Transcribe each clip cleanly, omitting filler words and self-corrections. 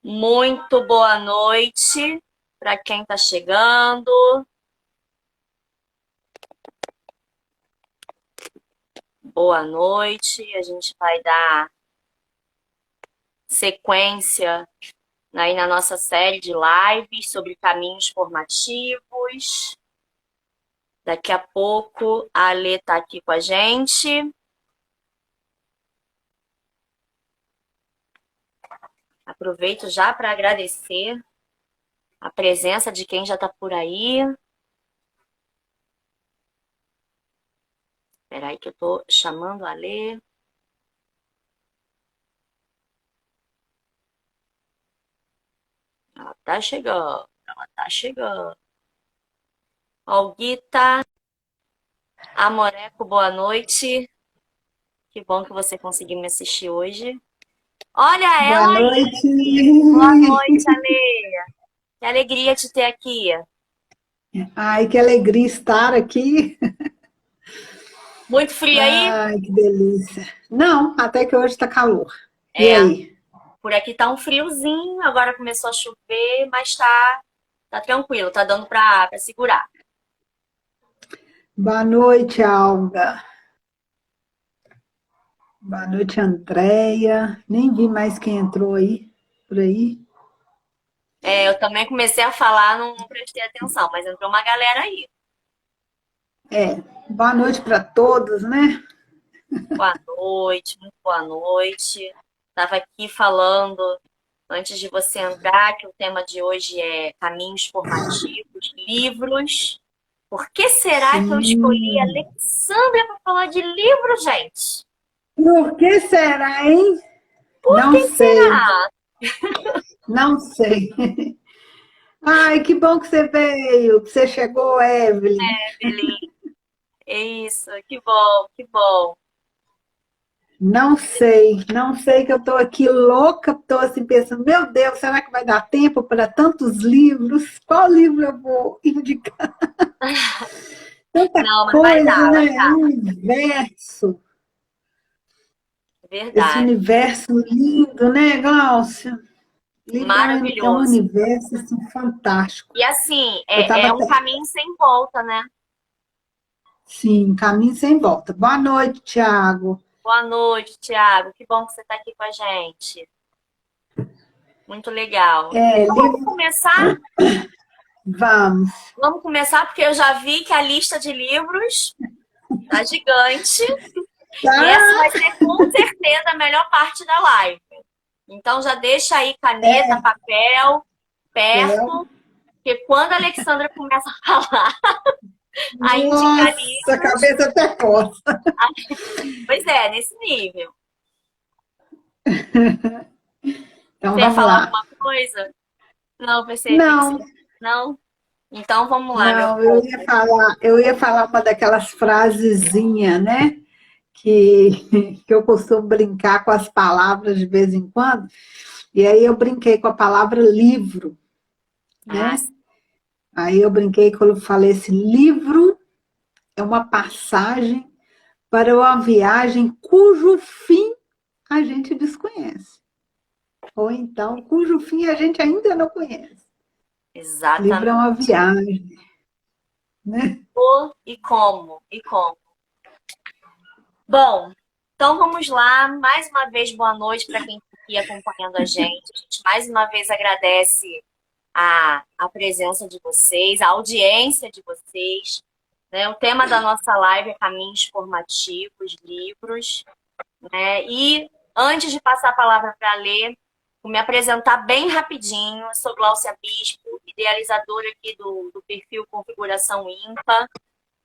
Muito boa noite para quem está chegando. Boa noite. A gente vai dar sequência aí na nossa série de lives sobre caminhos formativos. Daqui a pouco a Alê está aqui com a gente. Aproveito já para agradecer a presença de quem já está por aí. Espera aí que eu estou chamando a Alê. Ela está chegando, ela está chegando. Olguita, Amoreco, boa noite. Que bom que você conseguiu me assistir hoje. Olha Boa ela noite. aí! Boa noite, Ale. Que alegria te ter aqui. Ai, que alegria estar aqui. Muito frio aí? Ai, que delícia. Não, até que hoje está calor. E É, aí? por aqui tá um friozinho, agora começou a chover, mas tá tranquilo, tá dando pra segurar. Boa noite, Alga. Boa noite, Andréia. Nem vi mais quem entrou aí, por aí. É, eu também comecei a falar, não prestei atenção, mas entrou uma galera aí. É, boa noite para todos, né? Boa noite, muito boa noite. Estava aqui falando, antes de você entrar, que o tema de hoje é caminhos formativos, livros. Por que será que eu escolhi a Sim. Alexandra para falar de livro, gente? Por que será, hein? Por Não que sei, será? não sei. Ai, que bom que você veio, que você chegou, Evelyn. Evelyn? É isso, que bom, que bom. Não sei que eu estou aqui louca, estou assim pensando, meu Deus, será que vai dar tempo para tantos livros? Qual livro eu vou indicar? Tanta Não, mas vai coisa, dar, vai né? dar. Um universo, esse Verdade. universo lindo, né, Glaucia? Livro é um Maravilhoso. universo assim, fantástico. E assim, Eu estava é um até, caminho sem volta, né? sim, caminho sem volta. Boa noite, Tiago. Boa noite, Thiago. Que bom que você está aqui com a gente. Muito legal. É, Então vamos livro, começar? vamos. Vamos começar porque eu já vi que a lista de livros tá gigante e essa vai Tá? ser com certeza a melhor parte da live. Então já deixa aí caneta, É, papel é. perto, porque quando a Alexandra começa a falar, a indicar Nossa, a livros, cabeça até coça. pois é, nesse nível. Então Você ia vamos falar lá. alguma coisa? Não, percebi que você Não, não. Então vamos lá, meu não, povo. eu ia falar uma daquelas frasezinhas, né? Que eu costumo brincar com as palavras de vez em quando, e aí eu brinquei com a palavra livro, Ah, né? Aí eu brinquei quando eu falei esse livro é uma passagem para uma viagem cujo fim a gente desconhece, ou então cujo fim a gente ainda não conhece. Livro é exatamente. uma viagem, né? E como? E como? Bom, então vamos lá. Mais uma vez, boa noite para quem está aqui acompanhando a gente. A gente mais uma vez agradece a presença de vocês, a audiência de vocês. Né? O tema da nossa live é caminhos formativos, livros. Né? E antes de passar a palavra para ler, vou me apresentar bem rapidinho. Eu sou Gláucia Bispo, idealizadora aqui do perfil Configuração Ímpar.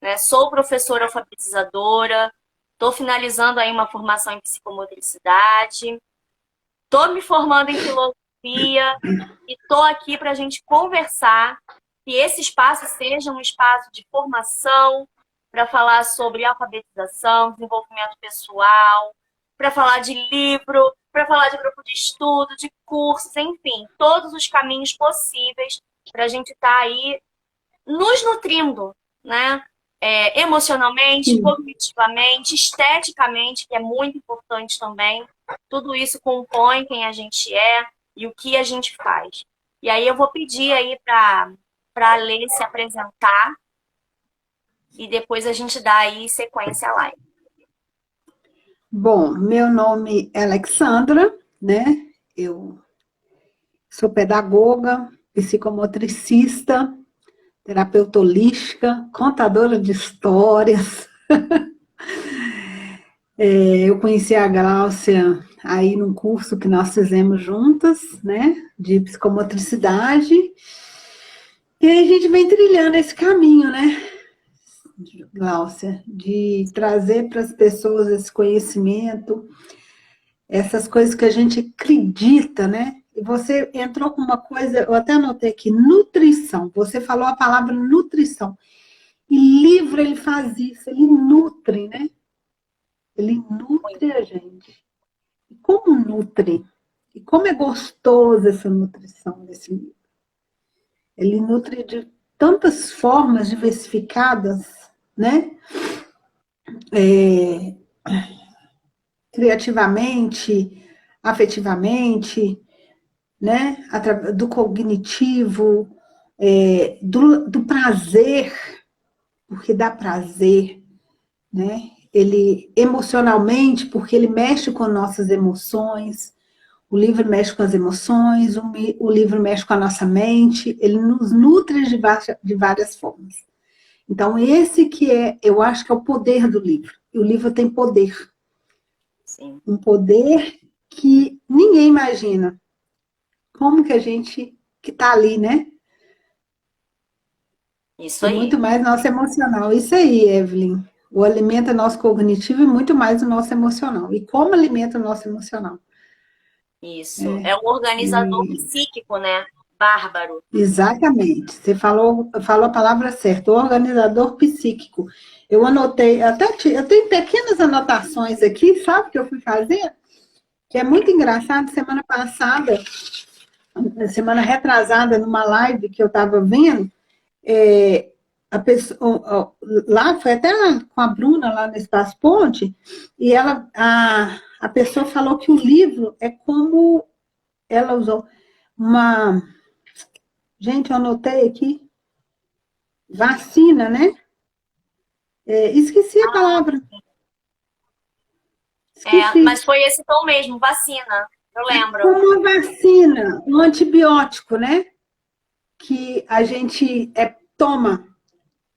Né? Sou professora alfabetizadora, estou finalizando aí uma formação em psicomotricidade, estou me formando em filosofia e estou aqui para a gente conversar, que esse espaço seja um espaço de formação, para falar sobre alfabetização, desenvolvimento pessoal, para falar de livro, para falar de grupo de estudo, de cursos, enfim, todos os caminhos possíveis para a gente estar aí nos nutrindo, né? Emocionalmente, Sim. cognitivamente, esteticamente, que é muito importante também. Tudo isso compõe quem a gente é e o que a gente faz. E aí eu vou pedir aí para a Lê se apresentar e depois a gente dá aí sequência à live. Bom, meu nome é Alexandra, né? Eu sou pedagoga, psicomotricista, terapeuta holística, contadora de histórias. Eu conheci a Gláucia aí num curso que nós fizemos juntas, né? De psicomotricidade. E aí a gente vem trilhando esse caminho, né, Gláucia, de trazer para as pessoas esse conhecimento, essas coisas que a gente acredita, né? E você entrou com uma coisa, eu até anotei aqui, nutrição. Você falou a palavra nutrição. E livro, ele faz isso, ele nutre, né? Ele nutre a gente. E como nutre? E como é gostoso essa nutrição desse livro? Ele nutre de tantas formas diversificadas, né? Criativamente, afetivamente, né? Do cognitivo, do prazer, porque dá prazer, né? Ele emocionalmente, porque ele mexe com nossas emoções. O livro mexe com as emoções, o livro mexe com a nossa mente, ele nos nutre de várias formas. Então, esse que eu acho que é o poder do livro. E o livro tem poder. Sim. Um poder que ninguém imagina. Como que a gente que está ali, né? Isso E aí. muito mais nosso emocional. Isso aí, Evelyn. O alimenta nosso cognitivo e muito mais o nosso emocional. E como alimenta o nosso emocional? Isso. É um organizador psíquico, né? Bárbaro. Exatamente. Você falou a palavra certa, o organizador psíquico. Eu anotei, eu tenho pequenas anotações aqui, sabe, que eu fui fazer? Que é muito engraçado. Semana retrasada, numa live que eu estava vendo, a pessoa, lá, foi até com a Bruna, lá no Espaço Ponte, e a pessoa falou que o livro é como, ela usou uma, gente, eu anotei aqui, vacina, né? Esqueci a palavra. Mas Esqueci. foi esse tom mesmo, vacina. Eu lembro. Como uma vacina, um antibiótico, né? Que a gente toma,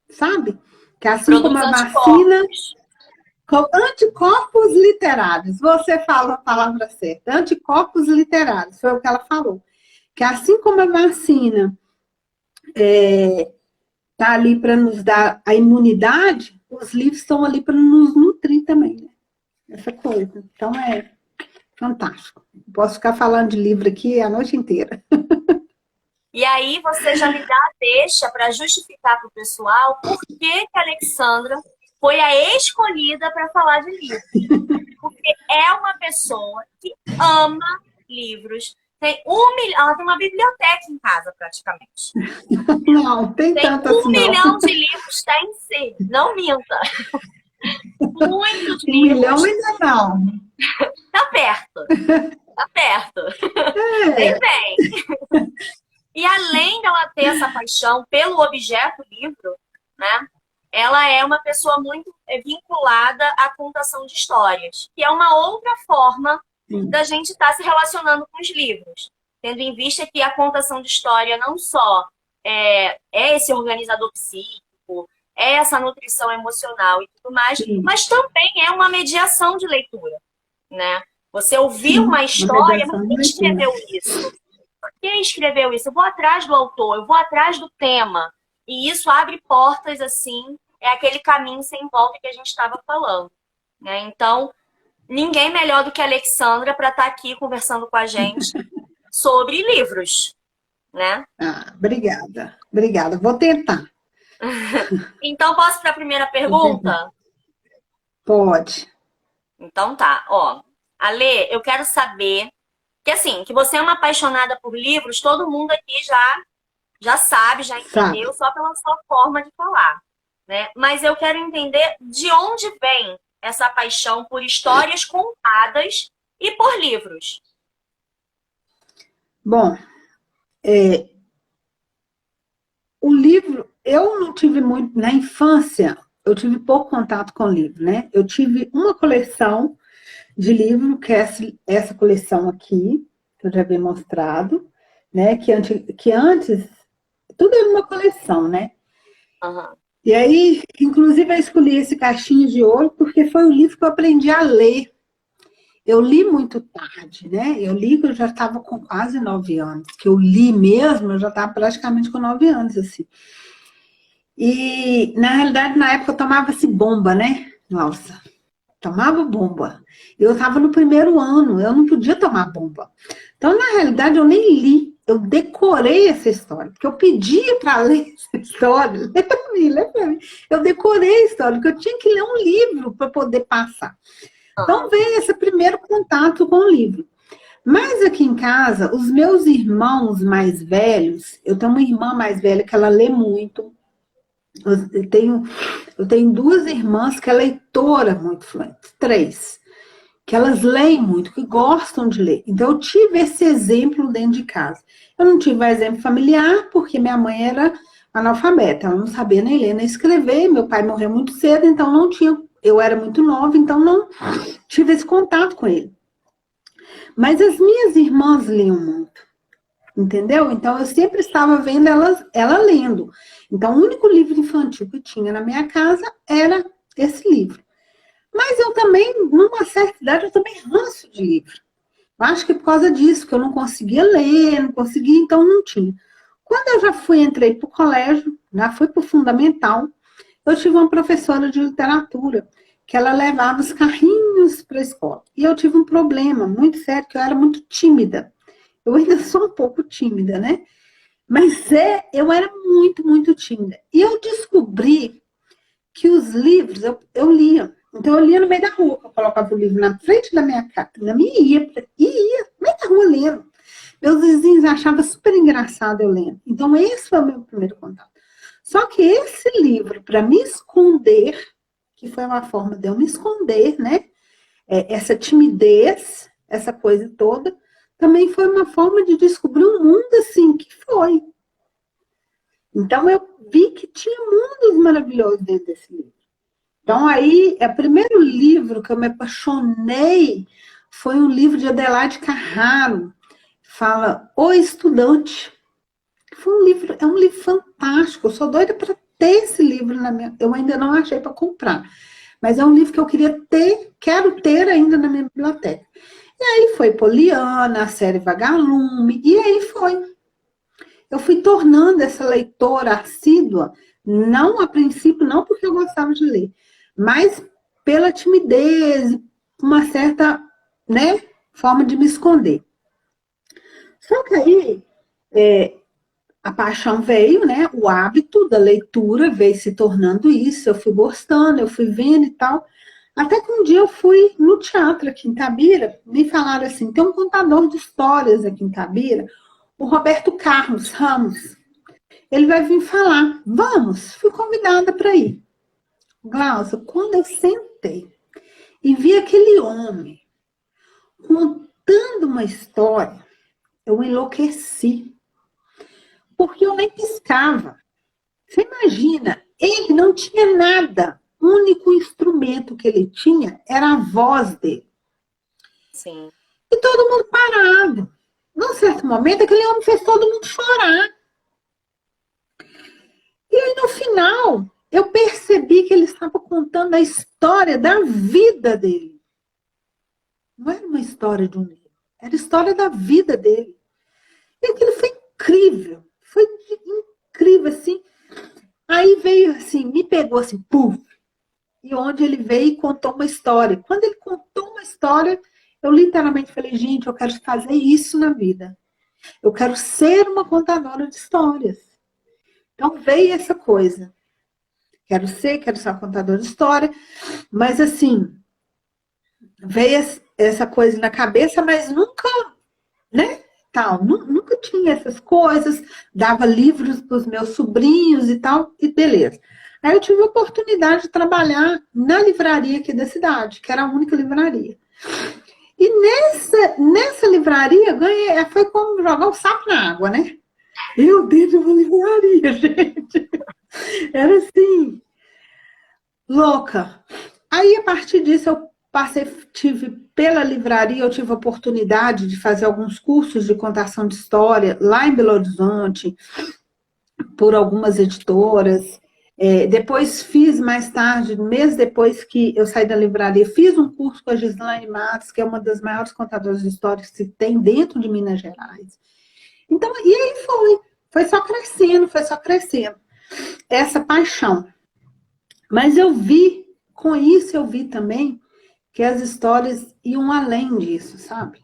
sabe? Que assim como Produz a vacina, anticorpos. com anticorpos literários. Você fala a palavra certa. Anticorpos literários, foi o que ela falou. Que assim como a vacina está ali para nos dar a imunidade, os livros estão ali para nos nutrir também, né? Essa coisa. Então, é fantástico. Posso ficar falando de livro aqui a noite inteira. E aí você já me dá a deixa para justificar para o pessoal por que que a Alexandra foi a escolhida para falar de livros. Porque é uma pessoa que ama livros. Ela tem uma biblioteca em casa, praticamente. Não, tem Tem tanto 1 assim, não. milhão de livros, está em si. Não minta. Muitos 1 milhão livros. ainda não. Tá perto. Tá perto. Bem, bem. E além dela ter essa paixão pelo objeto livro, né? Ela é uma pessoa muito vinculada à contação de histórias, que é uma outra forma da gente estar se relacionando com os livros. Tendo em vista que a contação de história não só é esse organizador psíquico, é essa nutrição emocional e tudo mais, Sim. mas também é uma mediação de leitura, né? Você ouvir Sim, uma história, mediação mas de quem leitura. escreveu isso? Quem escreveu isso? Eu vou atrás do autor, eu vou atrás do tema. E isso abre portas, assim, é aquele caminho sem volta que a gente estava falando, né? Então, ninguém melhor do que a Alexandra para estar aqui conversando com a gente sobre livros, né? Obrigada. Obrigada. Vou tentar. Então, posso para a primeira pergunta? Pode. Então tá, ó. Ale, eu quero saber que assim, que você é uma apaixonada por livros, todo mundo aqui já sabe, já entendeu, Sabe. só pela sua forma de falar, né? Mas eu quero entender de onde vem essa paixão por histórias contadas e por livros. Bom, é, o livro, eu não tive muito, na infância, eu tive pouco contato com o livro, né? Eu tive uma coleção de livro, que é essa coleção aqui, que eu já havia mostrado, né? Que antes tudo era uma coleção, né? Aham. E aí, inclusive, eu escolhi esse Caixinho de Ouro porque foi o livro que eu aprendi a ler. Eu li muito tarde, né? Eu li que eu já estava com quase 9 anos. Que eu li mesmo, eu já estava praticamente com 9 anos, assim. E, na realidade, na época eu tomava-se bomba, né, Nossa, tomava bomba. Eu estava no primeiro ano, eu não podia tomar bomba. Então, na realidade, eu nem li. Eu decorei essa história, porque eu pedia para ler essa história. Lê pra mim. Eu decorei a história, porque eu tinha que ler um livro para poder passar. Então, Aham. veio esse primeiro contato com o livro. Mas aqui em casa, os meus irmãos mais velhos, eu tenho uma irmã mais velha que ela lê muito. Eu tenho, eu tenho duas irmãs que é leitora muito fluente, três, que elas leem muito, que gostam de ler. Então, eu tive esse exemplo dentro de casa. Eu não tive um exemplo familiar, porque minha mãe era analfabeta, ela não sabia nem ler nem escrever, meu pai morreu muito cedo, então não tinha, eu era muito nova, então não tive esse contato com ele. Mas as minhas irmãs liam muito, entendeu? Então eu sempre estava vendo ela lendo. Então o único livro infantil que tinha na minha casa era esse livro. Mas eu também, numa certa idade, eu também ranço de livro. Acho que é por causa disso, que eu não conseguia ler, não conseguia, então não tinha. Quando eu já entrei para o colégio, já fui para o fundamental, eu tive uma professora de literatura, que ela levava os carrinhos para a escola. E eu tive um problema muito sério, que eu era muito tímida. Eu ainda sou um pouco tímida, né? Mas eu era muito, muito tímida. E eu descobri que os livros eu lia. Então eu lia no meio da rua, eu colocava o livro na frente da minha casa, na minha ia no meio da rua lendo. Meus vizinhos achavam super engraçado eu lendo. Então esse foi o meu primeiro contato. Só que esse livro, para me esconder, que foi uma forma de eu me esconder, né? Essa timidez, essa coisa toda, também foi uma forma de descobrir um mundo assim que foi. Então eu vi que tinha mundos maravilhosos dentro desse livro. Então aí, o primeiro livro que eu me apaixonei foi um livro de Adelaide Carraro, fala O Estudante. Foi um livro, é um livro fantástico. Eu sou doida para ter esse livro na minha. Eu ainda não achei para comprar, mas é um livro que eu queria ter, quero ter ainda na minha biblioteca. E aí foi Poliana, a série Vagalume, e aí foi. Eu fui tornando essa leitora assídua, não a princípio, não porque eu gostava de ler, mas pela timidez, uma certa, né, forma de me esconder. Só que aí a paixão veio, né, o hábito da leitura veio se tornando isso, eu fui gostando, eu fui vendo e tal. Até que um dia eu fui no teatro aqui em Tabira, me falaram assim, tem um contador de histórias aqui em Tabira, o Roberto Carlos Ramos. Ele vai vir falar. Vamos, fui convidada para ir. Glaucia, quando eu sentei e vi aquele homem contando uma história, eu enlouqueci. Porque eu nem piscava. Você imagina, ele não tinha nada. O único instrumento que ele tinha era a voz dele. Sim. E todo mundo parado. Num certo momento, aquele homem fez todo mundo chorar. E aí, no final, eu percebi que ele estava contando a história da vida dele. Não era uma história de um livro, era a história da vida dele. E aquilo foi incrível, assim. Aí veio assim, me pegou assim, puf. E onde ele veio e contou uma história. Quando ele contou uma história, eu literalmente falei, gente, eu quero fazer isso na vida. Eu quero ser uma contadora de histórias. Então veio essa coisa. Quero ser uma contadora de história, mas assim, veio essa coisa na cabeça, mas nunca, né? Tal, nunca tinha essas coisas, dava livros para os meus sobrinhos e tal, e beleza. Aí eu tive a oportunidade de trabalhar na livraria aqui da cidade, que era a única livraria. E nessa livraria, ganhei, foi como jogar o sapo na água, né? Eu dentro de uma livraria, gente. Era assim, louca. Aí, a partir disso, eu tive pela livraria, eu tive a oportunidade de fazer alguns cursos de contação de história lá em Belo Horizonte, por algumas editoras. Depois fiz mais tarde, mês depois que eu saí da livraria, fiz um curso com a Gislaine Matos, que é uma das maiores contadoras de histórias que se tem dentro de Minas Gerais. Então, e aí foi só crescendo, essa paixão. Mas com isso eu vi também que as histórias iam além disso, sabe?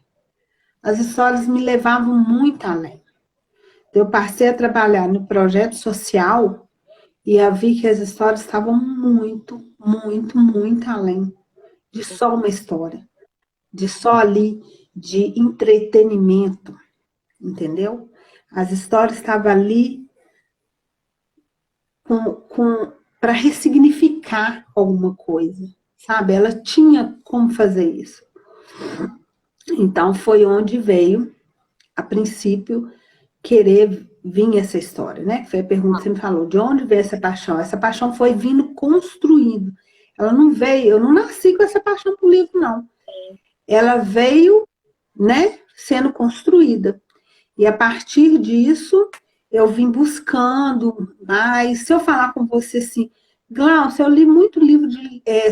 As histórias me levavam muito além. Eu passei a trabalhar no projeto social e eu vi que as histórias estavam muito, muito, muito além de só uma história, de só ali, de entretenimento, entendeu? As histórias estavam ali para ressignificar alguma coisa, sabe? Ela tinha como fazer isso. Então, foi onde veio, a princípio, querer vir essa história, né? Que foi a pergunta que você me falou, de onde veio essa paixão? Essa paixão foi vindo construindo. Ela não veio, eu não nasci com essa paixão por livro, não. Ela veio, né, sendo construída. E a partir disso, eu vim buscando mais. Se eu falar com você assim, Glaucia, eu li muito livro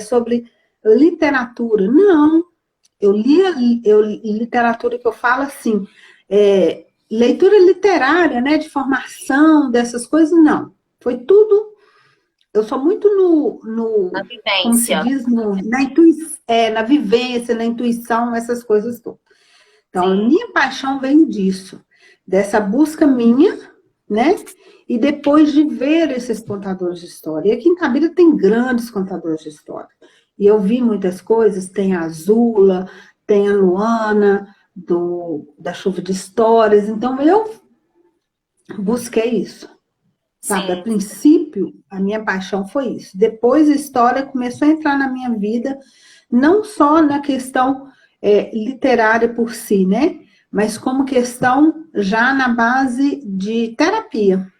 sobre literatura. Não, eu li literatura que eu falo assim, leitura literária, né, de formação, dessas coisas, não. Foi tudo, eu sou muito Na como se vivência. diz, na vivência, na intuição, essas coisas todas. Então, a Sim. minha paixão vem disso, dessa busca minha, né? E depois de ver esses contadores de história. E aqui em Itabira tem grandes contadores de história. E eu vi muitas coisas, tem a Azula, tem a Luana, da Chuva de Histórias. Então, eu busquei isso. Sabe? A Sim. princípio, a minha paixão foi isso. Depois, a história começou a entrar na minha vida, não só na questão literária por si, né? Mas como questão já na base de terapia.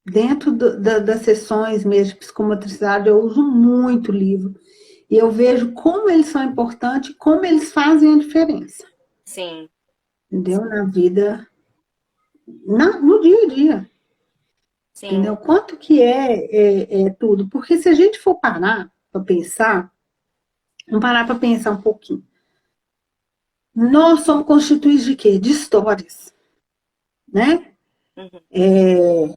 Dentro das sessões mesmo de psicomotricidade, eu uso muito livro. E eu vejo como eles são importantes, como eles fazem a diferença. Sim. Entendeu? Na vida, no dia a dia. Sim. Entendeu? Quanto que é tudo? Porque se a gente for parar para pensar, vamos parar para pensar um pouquinho. Nós somos constituídos de quê? De histórias, né? Uhum.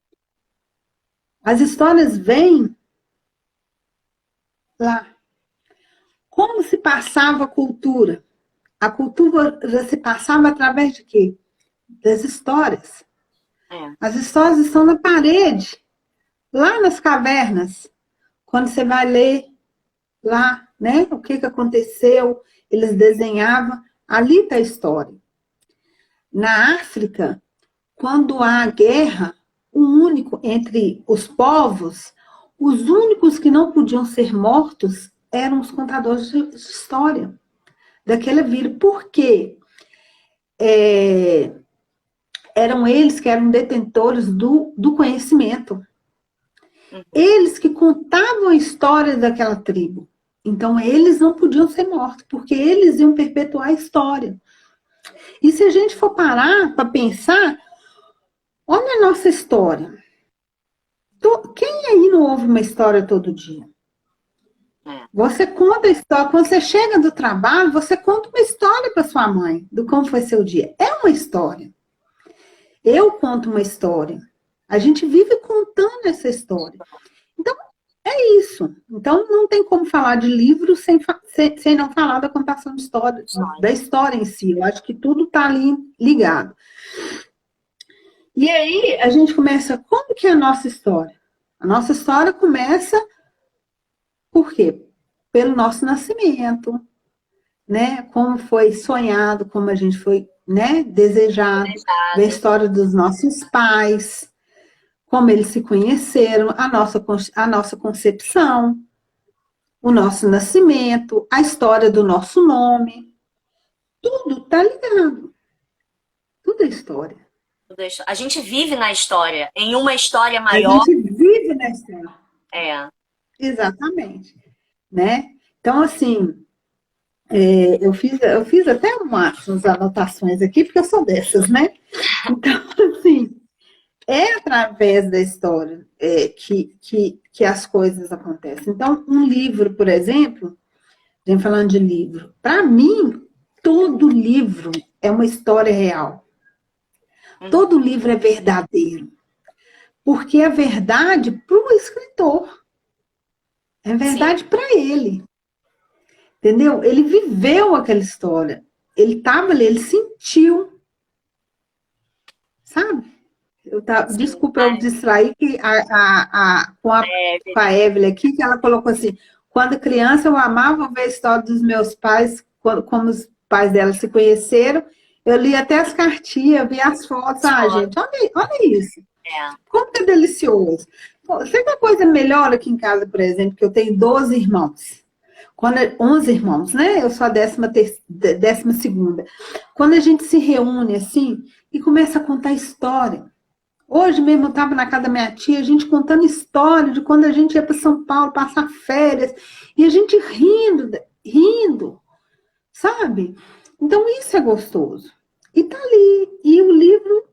As histórias vêm lá. Como se passava a cultura? A cultura já se passava através de quê? Das histórias. É. As histórias estão na parede, lá nas cavernas. Quando você vai ler lá, né? O que aconteceu, eles desenhavam, ali está a história. Na África, quando há guerra, o único entre os povos, os únicos que não podiam ser mortos eram os contadores de história daquela vila. Por quê? Eram eles que eram detentores do conhecimento. Eles que contavam a história daquela tribo. Então, eles não podiam ser mortos, porque eles iam perpetuar a história. E se a gente for parar para pensar, olha a nossa história. Quem aí não ouve uma história todo dia? Você conta a história. Quando você chega do trabalho, você conta uma história para sua mãe, do como foi seu dia. É uma história. Eu conto uma história. A gente vive contando essa história. Então, é isso. Então, não tem como falar de livro sem não falar da contação de história, da história em si. Eu acho que tudo está ali ligado. E aí, a gente começa, como que é a nossa história? A nossa história começa, por quê? Pelo nosso nascimento, né? Como foi sonhado, como a gente foi, né, desejado, ver a história dos nossos pais, como eles se conheceram, a nossa concepção, o nosso nascimento, a história do nosso nome. Tudo tá ligado. Tudo é história. A gente vive na história, em uma história A maior. gente vive na história. É. Exatamente. Né? Então, assim, eu fiz até umas anotações aqui, porque eu sou dessas, né? Então, assim, é através da história que as coisas acontecem. Então, um livro, por exemplo, vem falando de livro, para mim, todo livro é uma história real. Todo livro é verdadeiro. Porque é verdade para o escritor. É verdade para ele. Entendeu? Ele viveu aquela história. Ele estava ali, ele sentiu. Sabe? Sim. Desculpa eu distrair que com a Evelyn aqui, que ela colocou assim: quando criança eu amava ver a história dos meus pais, como os pais dela se conheceram. Eu li até as cartinhas, vi as fotos. Ah, gente, olha isso. É. Como que é delicioso. Sabe uma coisa melhor aqui em casa, por exemplo, que eu tenho 12 irmãos. 11 irmãos, né? Eu sou a 12ª. Quando a gente se reúne assim e começa a contar história. Hoje mesmo eu estava na casa da minha tia, a gente contando história de quando a gente ia para São Paulo passar férias. E a gente rindo, sabe? Então isso é gostoso. E tá ali. E o livro,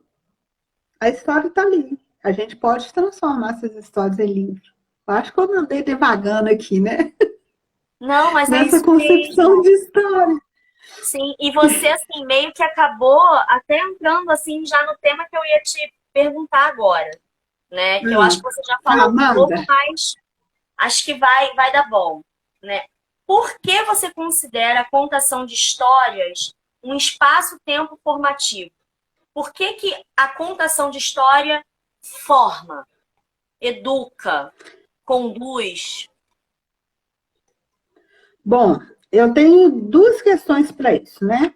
a história tá ali. A gente pode transformar essas histórias em livro. Eu acho que eu andei devagando aqui, né? Não, mas é Nessa isso concepção mesmo. de história. Sim, e você, assim, meio que acabou até entrando, assim, já no tema que eu ia te perguntar agora, né? Que eu acho que você já falou um pouco, Amanda, mas acho que vai dar bom, né? Por que você considera a contação de histórias um espaço-tempo formativo? Por que a contação de história forma, educa, conduz? bom, eu tenho duas questões para isso, né?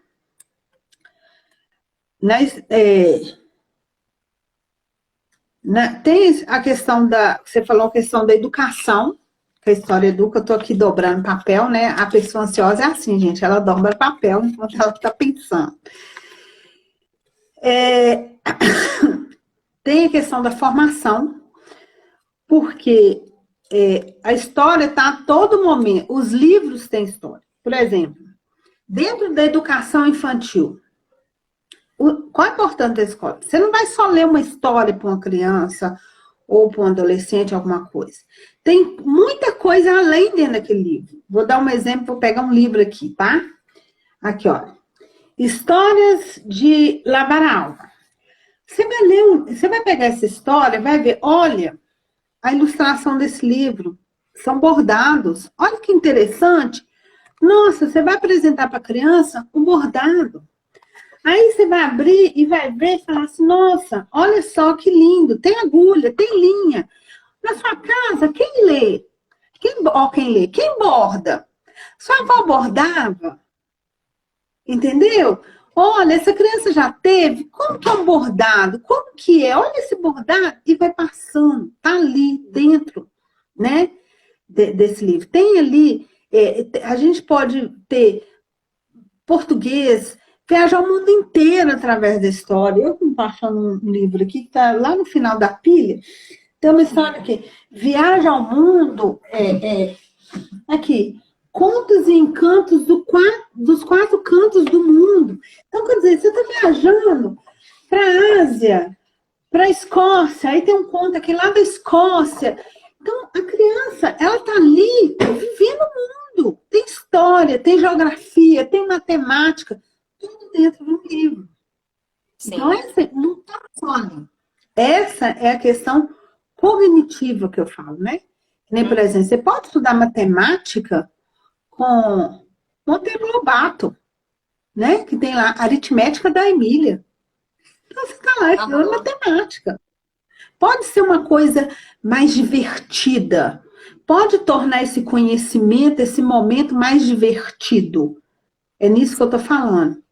Tem a questão você falou a questão da educação, que a história educa, eu estou aqui dobrando papel, né? A pessoa ansiosa é assim, gente, ela dobra papel enquanto ela está pensando. Tem a questão da formação, porque a história está a todo momento, os livros têm história. Por exemplo, dentro da educação infantil, qual é a importância da escola? Você não vai só ler uma história para uma criança ou para um adolescente, alguma coisa. Tem muita coisa além dentro daquele livro. Vou dar um exemplo, vou pegar um livro aqui, tá? Aqui, ó. Histórias de lavar a alma. Você vai pegar essa história, vai ver, olha, a ilustração desse livro, são bordados. Olha que interessante. Nossa, você vai apresentar para a criança um bordado. Aí você vai abrir e vai ver e falar assim, nossa, olha só que lindo, tem agulha, tem linha. Na sua casa, quem lê? Quem lê? Quem borda? Sua avó bordava? Entendeu? Olha, essa criança já teve, como que é um bordado? Como que é? Olha esse bordado e vai passando, tá ali dentro, né, desse livro. Tem ali, a gente pode ter português, viajar o mundo inteiro através da história. Eu estou achando um livro aqui que está lá no final da pilha. Tem uma história aqui. Viaja ao mundo. Aqui. Contos e encantos dos 4 cantos do mundo. Então, quer dizer, você está viajando para a Ásia, para a Escócia. Aí tem um conto aqui lá da Escócia. Então, a criança, ela está ali vivendo o mundo. Tem história, tem geografia, tem matemática, tudo dentro do livro. Sim. Então, essa não está só ali. Essa é a questão cognitiva que eu falo, né? Que nem, por exemplo, você pode estudar matemática com Monteiro Lobato, né? Que tem lá a aritmética da Emília. Então, você está lá estudando matemática. Pode ser uma coisa mais divertida. Pode tornar esse conhecimento, esse momento mais divertido. É nisso que eu estou falando.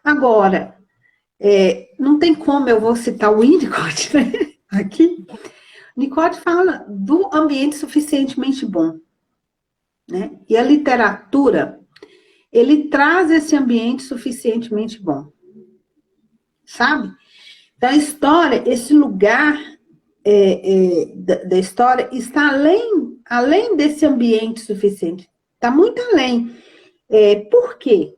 Agora, não tem como eu vou citar o Winnicott, né? Aqui. Winnicott fala do ambiente suficientemente bom. Né? E a literatura, ele traz esse ambiente suficientemente bom, sabe? Então, a história, esse lugar da história está além desse ambiente suficiente, está muito além. Por quê?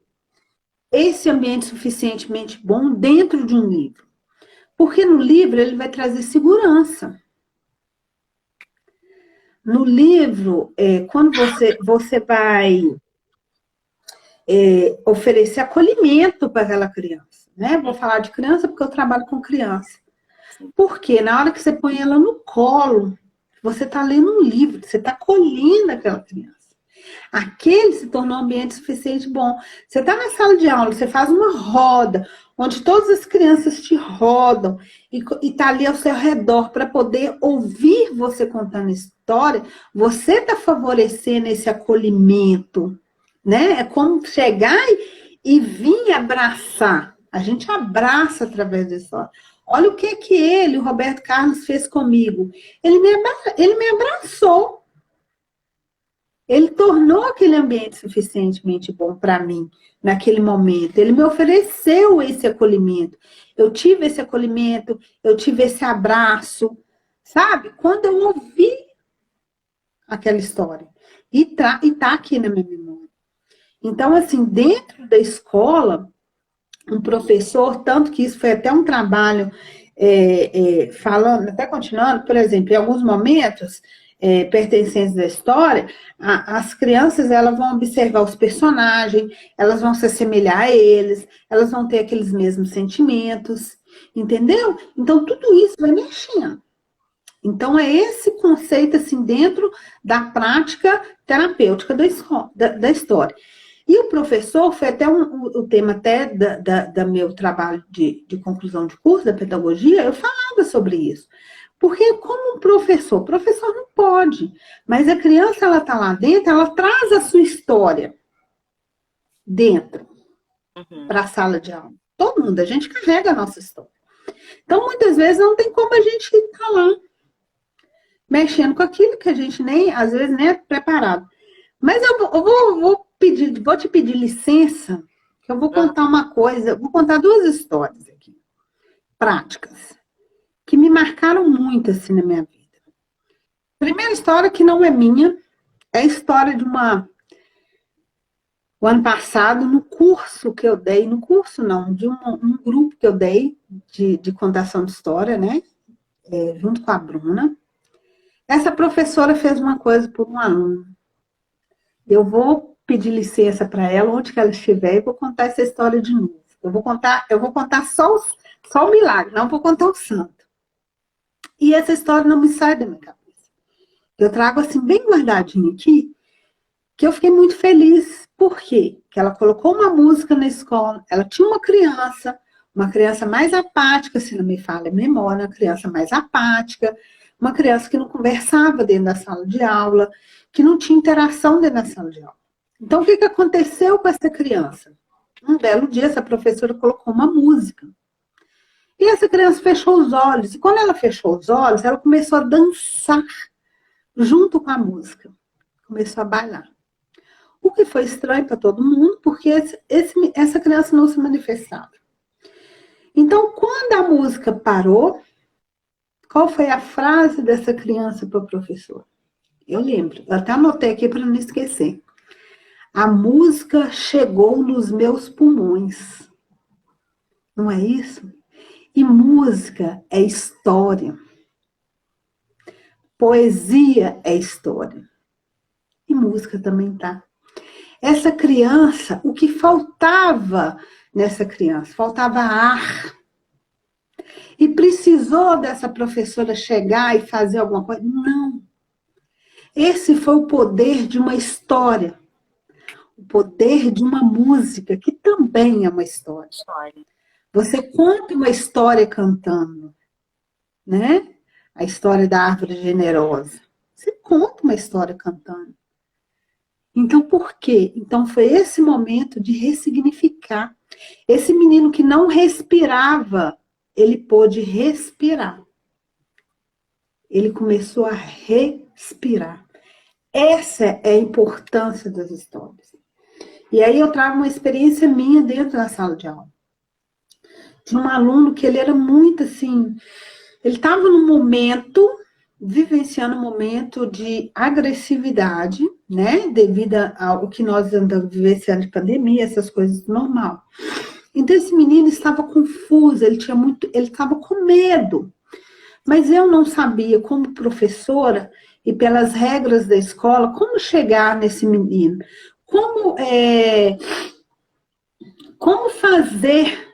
Esse ambiente suficientemente bom dentro de um livro. Porque no livro ele vai trazer segurança. No livro, quando você vai oferecer acolhimento para aquela criança, né? Vou falar de criança porque eu trabalho com criança. Porque na hora que você põe ela no colo, você está lendo um livro, você está acolhendo aquela criança. Aquele se tornou um ambiente suficiente bom. Você está na sala de aula, você faz uma roda, onde todas as crianças te rodam e está ali ao seu redor para poder ouvir você contando história, você está favorecendo esse acolhimento, né? É como chegar e vir abraçar. A gente abraça através da história. Olha o que ele, o Roberto Carlos, fez comigo. Ele me abraçou. Ele tornou aquele ambiente suficientemente bom para mim, naquele momento. Ele me ofereceu esse acolhimento. Eu tive esse acolhimento, eu tive esse abraço, sabe? Quando eu ouvi aquela história. E tá aqui na minha memória. Então, assim, dentro da escola, um professor, tanto que isso foi até um trabalho falando, até continuando, por exemplo, em alguns momentos pertencentes da história, as crianças elas vão observar os personagens, elas vão se assemelhar a eles, elas vão ter aqueles mesmos sentimentos, entendeu? Então, tudo isso vai mexendo. Então, é esse conceito, assim, dentro da prática terapêutica da história. E o professor, foi até o tema até da meu trabalho de conclusão de curso, da pedagogia, eu falava sobre isso. Porque como um professor, o professor não pode, mas a criança, ela está lá dentro, ela traz a sua história dentro, para a sala de aula. Todo mundo, a gente carrega a nossa história. Então, muitas vezes, não tem como a gente estar lá, mexendo com aquilo que a gente nem, às vezes, nem é preparado. Mas eu vou te pedir licença, que eu vou contar uma coisa, vou contar duas histórias aqui, práticas, que me marcaram muito, assim, na minha vida. Primeira história, que não é minha, é a história de o ano passado, no curso que eu dei, no curso não, de um grupo que eu dei de contação de história, né, junto com a Bruna. Essa professora fez uma coisa por um aluno. Eu vou pedir licença para ela, onde que ela estiver, e vou contar essa história de novo. Eu vou contar só o milagre, não vou contar o santo. E essa história não me sai da minha cabeça. Eu trago assim, bem guardadinho aqui, que eu fiquei muito feliz. Por quê? Porque ela colocou uma música na escola, ela tinha uma criança mais apática, se não me falha a memória, uma criança mais apática, uma criança que não conversava dentro da sala de aula, que não tinha interação dentro da sala de aula. Então, o que aconteceu com essa criança? Um belo dia, essa professora colocou uma música. E essa criança fechou os olhos. E quando ela fechou os olhos, ela começou a dançar junto com a música. Começou a bailar. O que foi estranho para todo mundo, porque essa criança não se manifestava. Então, quando a música parou, qual foi a frase dessa criança para o professor? Eu lembro, eu até anotei aqui para não esquecer. A música chegou nos meus pulmões. Não é isso? E música é história. Poesia é história. E música também tá. Essa criança, o que faltava nessa criança? Faltava ar. E precisou dessa professora chegar e fazer alguma coisa? Não. Esse foi o poder de uma história. O poder de uma música, que também é uma história. Você conta uma história cantando, né? A história da árvore generosa. Você conta uma história cantando. Então, por quê? Então, foi esse momento de ressignificar. Esse menino que não respirava, ele pôde respirar. Ele começou a respirar. Essa é a importância das histórias. E aí eu trago uma experiência minha dentro da sala de aula. Tinha um aluno que ele era muito assim, ele estava num momento, vivenciando um momento de agressividade, né? Devido ao que nós andamos vivenciando de pandemia, essas coisas normal. Então esse menino estava confuso, ele estava com medo. Mas eu não sabia, como professora, e pelas regras da escola, como chegar nesse menino. Como, como fazer,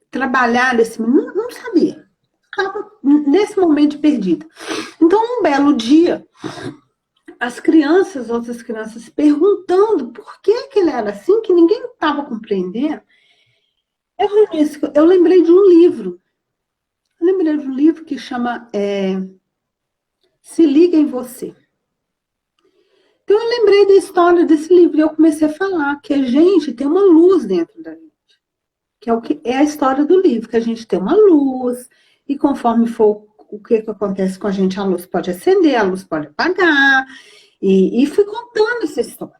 trabalhar esse menino, não sabia. Estava nesse momento perdida. Então, um belo dia, outras crianças, perguntando por que ele era assim, que ninguém estava compreendendo. Eu lembrei de um livro. Eu lembrei de um livro que chama Se Liga em Você. Então, eu lembrei da história desse livro e eu comecei a falar que a gente tem uma luz dentro da gente. Que é a história do livro, que a gente tem uma luz e conforme for o que acontece com a gente luz pode acender, a luz pode apagar. E fui contando essa história.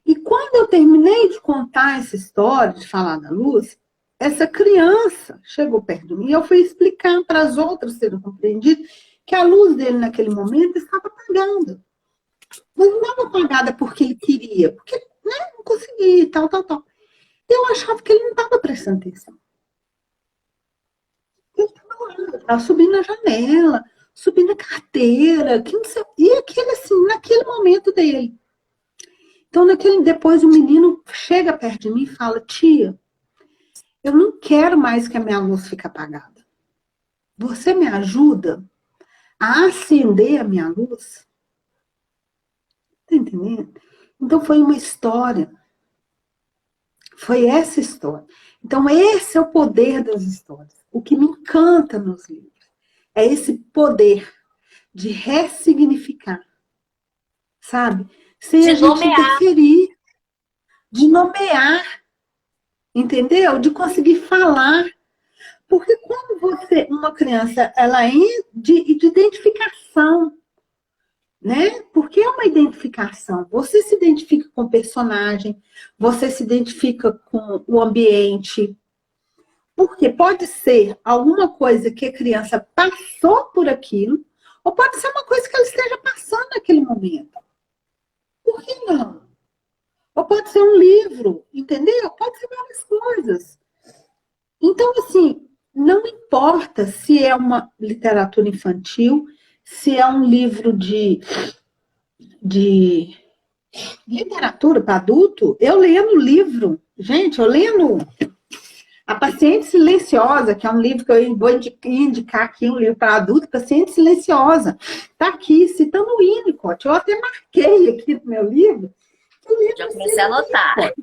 E quando eu terminei de contar essa história, de falar da luz, essa criança chegou perto de mim e eu fui explicar para as outras serem compreendidas que a luz dele naquele momento estava apagando. Mas não estava apagada porque ele queria, porque não conseguia, tal. Eu achava que ele não estava prestando atenção. Ele estava subindo na janela, subindo na carteira, que não sei, e aquele assim, naquele momento dele. Então, depois o menino chega perto de mim e fala, tia, eu não quero mais que a minha luz fique apagada. Você me ajuda a acender a minha luz? Tá entendendo? Então, foi uma história. Foi essa história. Então, esse é o poder das histórias. O que me encanta nos livros é esse poder de ressignificar, sabe? Sem De a gente nomear. interferir, de nomear, entendeu? De conseguir falar. Porque quando uma criança, ela é de identificação, né? Porque é uma identificação. Você se identifica com o personagem, você se identifica com o ambiente. Porque pode ser alguma coisa que a criança passou por aquilo, ou pode ser uma coisa que ela esteja passando naquele momento. Por que não? Ou pode ser um livro, entendeu? Pode ser várias coisas. Então, assim, não importa se é uma literatura infantil, se é um livro de literatura para adulto, eu lendo livro. Gente, eu lendo A Paciente Silenciosa, que é um livro que eu vou indicar aqui, um livro para adulto, Paciente Silenciosa. Está aqui, citando o Winnicott. Eu até marquei aqui no meu livro. Já comecei a anotar.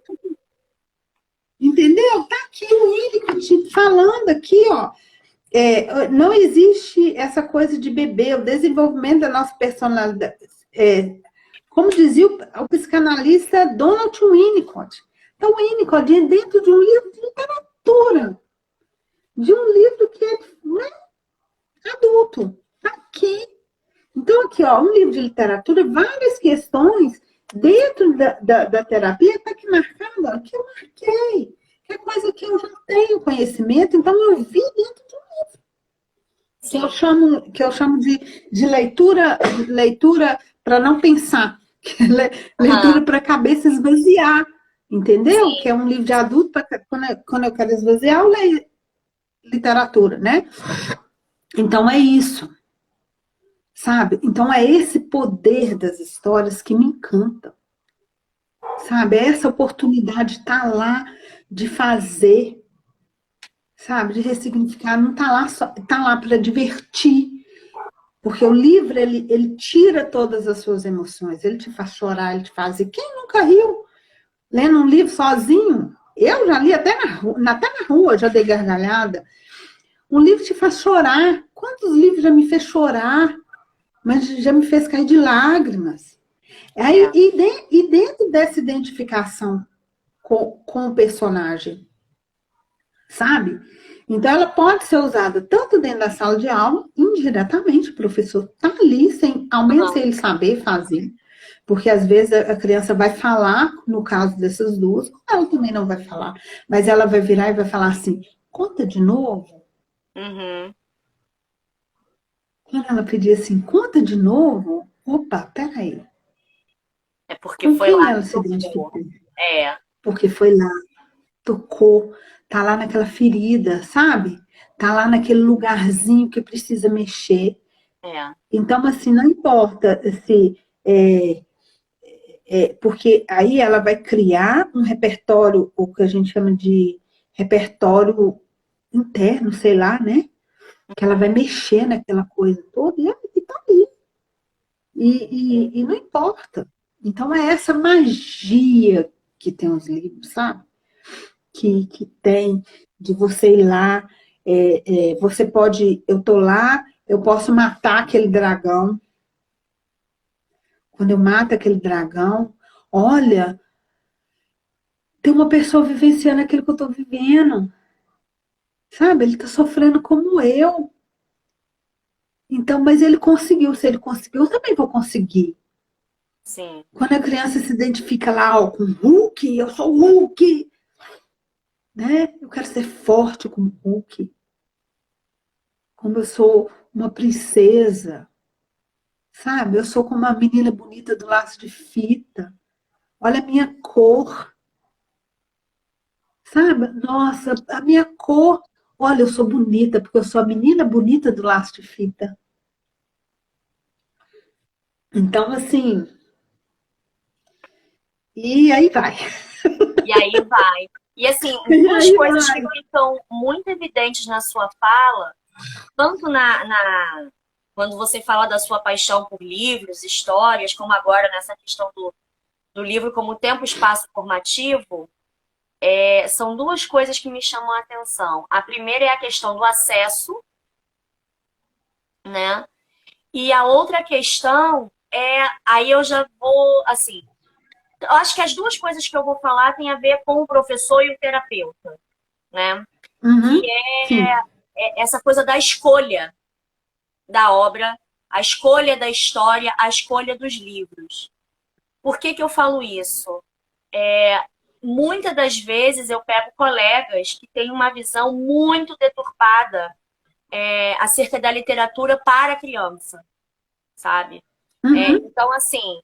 Entendeu? Está aqui o Winnicott falando aqui, ó. Não existe essa coisa de bebê, o desenvolvimento da nossa personalidade. Como dizia o psicanalista Donald Winnicott. Então, o Winnicott, dentro de um livro de literatura, de um livro que é adulto, tá aqui. Então, aqui, ó, um livro de literatura, várias questões dentro da terapia, tá aqui marcado, ó, que eu marquei, que é coisa que eu já tenho conhecimento, então eu vi dentro de um livro. Que eu chamo de leitura para não pensar, leitura para a cabeça esvaziar, entendeu? Sim. Que é um livro de adulto, quando eu quero esvaziar, eu leio literatura, né? Então é isso, sabe? Então é esse poder das histórias que me encanta, sabe? É essa oportunidade de estar lá, de fazer, sabe? De ressignificar, não tá lá para divertir. Porque o livro, ele tira todas as suas emoções, ele te faz chorar, ele te faz... E quem nunca riu lendo um livro sozinho? Eu já li até na rua, já dei gargalhada. Um livro te faz chorar. Quantos livros já me fez chorar? Mas já me fez cair de lágrimas. Aí, e dentro dessa identificação com o personagem, sabe? Então, ela pode ser usada tanto dentro da sala de aula, indiretamente, o professor está ali, ao menos sem ele saber fazer, Porque às vezes a criança vai falar, no caso dessas duas, ela também não vai falar, mas ela vai virar e vai falar assim, conta de novo. Uhum. Quando ela pedir assim, conta de novo, opa, peraí, É porque com foi quem lá ela que se tocou. identificou? É, Porque foi lá, tocou, tá lá naquela ferida, sabe? Tá lá naquele lugarzinho que precisa mexer. é. Então, assim, não importa se porque aí ela vai criar um repertório, o que a gente chama de repertório interno, sei lá, né? Que ela vai mexer naquela coisa toda e tá ali. E não importa. Então é essa magia que tem os livros, sabe? Que tem de você ir lá, você pode, eu tô lá, eu posso matar aquele dragão. Quando eu mato aquele dragão, olha, tem uma pessoa vivenciando aquilo que eu estou vivendo, sabe? Ele está sofrendo como eu. Então, mas ele conseguiu. Se ele conseguiu, eu também vou conseguir. Sim. Quando a criança se identifica lá ó, com o Hulk, eu sou o Hulk, né? Eu quero ser forte como o Hulk. Como eu sou uma princesa, sabe? Eu sou como uma menina bonita do laço de fita. Olha a minha cor, sabe? Nossa, a minha cor. Olha, eu sou bonita, porque eu sou a menina bonita do laço de fita. Então, assim, e aí vai. E aí vai. E assim, E duas aí coisas que vai. ficam muito evidentes na sua fala, tanto quando você fala da sua paixão por livros, histórias, como agora nessa questão do livro como tempo e espaço formativo, são duas coisas que me chamam a atenção. A primeira é a questão do acesso, né? E a outra questão aí eu já vou, assim, eu acho que as duas coisas que eu vou falar têm a ver com o professor e o terapeuta, né? Que Uhum, sim. é essa coisa da escolha da obra, a escolha da história, a escolha dos livros. Por que que eu falo isso? Muitas das vezes eu pego colegas que têm uma visão muito deturpada acerca da literatura para a criança, sabe? Uhum, Então, assim,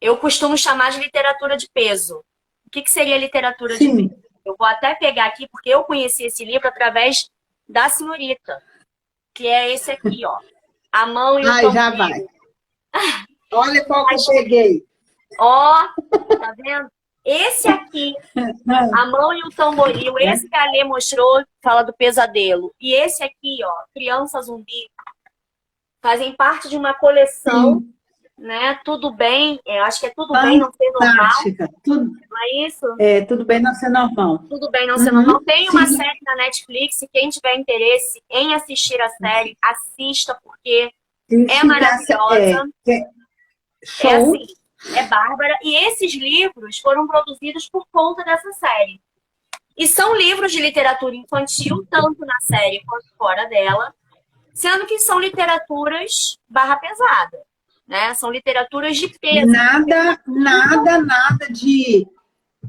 eu costumo chamar de literatura de peso. O que que seria literatura de peso? sim. Eu vou até pegar aqui, porque eu conheci esse livro através da senhorita, que é esse aqui, ó. A Mão e o Ai, já vai. Tamboril. Olha qual que eu Mas, peguei. ó, tá vendo? Esse aqui, A Mão e o Tamboril, É, esse que a Alê mostrou, fala do pesadelo. E esse aqui, ó, Criança Zumbi, fazem parte de uma coleção, sim. né? Tudo bem, acho que é Tudo Bem Não Ser Normal, Fantástica. Tudo, não é isso? tudo bem não ser normal. Tudo Bem Não Ser Normal. Uhum, Tem uma sim. série na Netflix, e quem tiver interesse em assistir a série, assista, porque Se é tivesse, maravilhosa. É show. assim, é bárbara. E esses livros foram produzidos por conta dessa série. E são livros de literatura infantil, tanto na série quanto fora dela, sendo que são literaturas barra pesada, né? São literaturas de peso. Nada, nada, nada de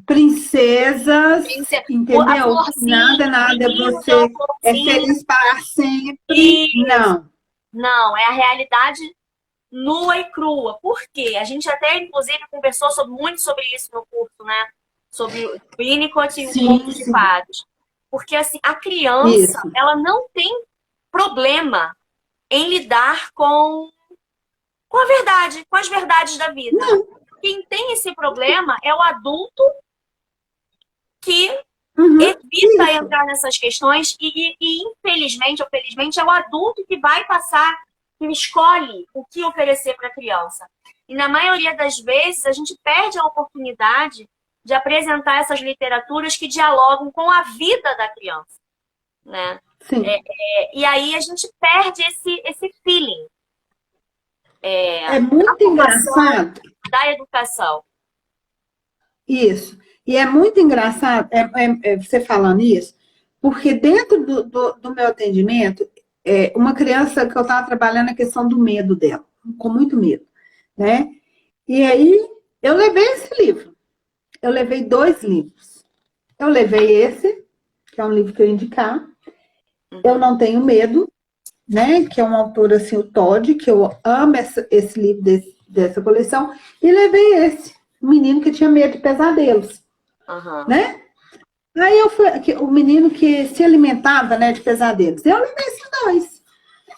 princesas, A entendeu? florzinha, Nada, o nada, menino tem uma você é florzinha. feliz para sempre. E Não. não, é a realidade nua e crua. Por quê? A gente até, inclusive, conversou muito sobre isso no curso, né? Sobre o Winnicott e o Conto Sim, de sim. Fadas. Porque, assim, a criança, Isso. ela não tem problema em lidar com a verdade, com as verdades da vida. Não. Quem tem esse problema é o adulto que Uhum, evita isso. entrar nessas questões e, infelizmente ou felizmente, é o adulto que vai passar, que escolhe o que oferecer para a criança. E na maioria das vezes a gente perde a oportunidade de apresentar essas literaturas que dialogam com a vida da criança, né? Sim. E aí a gente perde esse feeling É da muito formação, engraçado da educação. isso. E é muito engraçado você falando isso, porque dentro do meu atendimento, uma criança que eu estava trabalhando a questão do medo dela, com muito medo, né? E aí, eu levei esse livro. Eu levei 2 livros. Eu levei esse, que é um livro que eu ia indicar. Eu Uhum. Não Tenho Medo, né? Que é um autor assim, o Todd, que eu amo esse livro dessa coleção. E levei esse, o menino que tinha medo de pesadelos, Aham. né? Aí eu fui, o menino que se alimentava, né, de pesadelos. Eu levei esses 2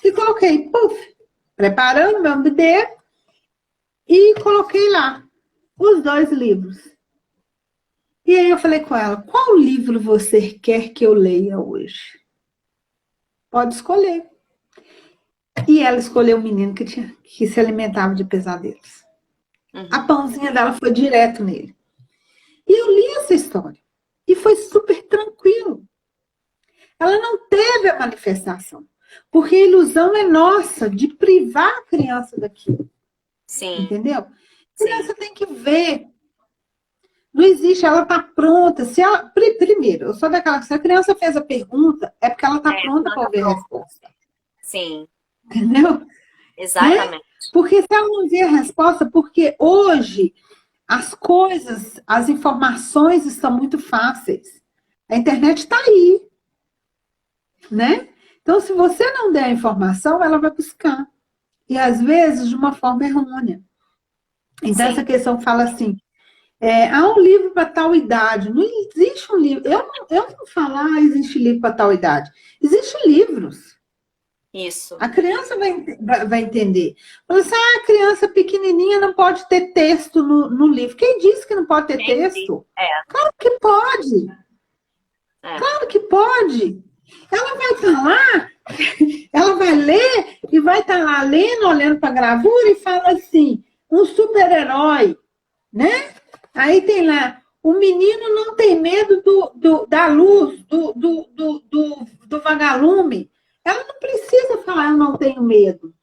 e coloquei, puf, preparando meu bebê e coloquei lá os 2 livros. E aí eu falei com ela, qual livro você quer que eu leia hoje? Pode escolher. E ela escolheu o menino que se alimentava de pesadelos. A Uhum. pãozinha dela foi direto nele. E eu li essa história. E foi super tranquilo. Ela não teve a manifestação. Porque a ilusão é nossa de privar a criança daquilo. Sim, Entendeu? A sim. criança tem que ver. Não existe, ela está pronta. Se ela, primeiro, eu sou daquela que se a criança fez a pergunta, é porque ela está É, pronta para planta ouvir a pronta. resposta. Sim, Entendeu? Né? exatamente. Porque se ela não vê a resposta, porque hoje as coisas, as informações estão muito fáceis. A internet está aí, né? Então, se você não der a informação, ela vai buscar. E às vezes de uma forma errônea. Então, essa Sim, questão fala assim: há um livro para tal idade. Não existe um livro. Eu não falo, existe livro para tal idade. Existem livros. isso. A criança vai entender. Fala assim, a criança pequenininha não pode ter texto no livro. Quem disse que não pode ter Entendi. texto? É, Claro que pode. é. Claro que pode. Ela vai estar lá, ela vai ler e vai estar lá lendo, olhando para a gravura e fala assim, um super-herói, né? Aí tem lá, o menino não tem medo da luz, do vagalume. Ela não precisa falar, eu não tenho medo.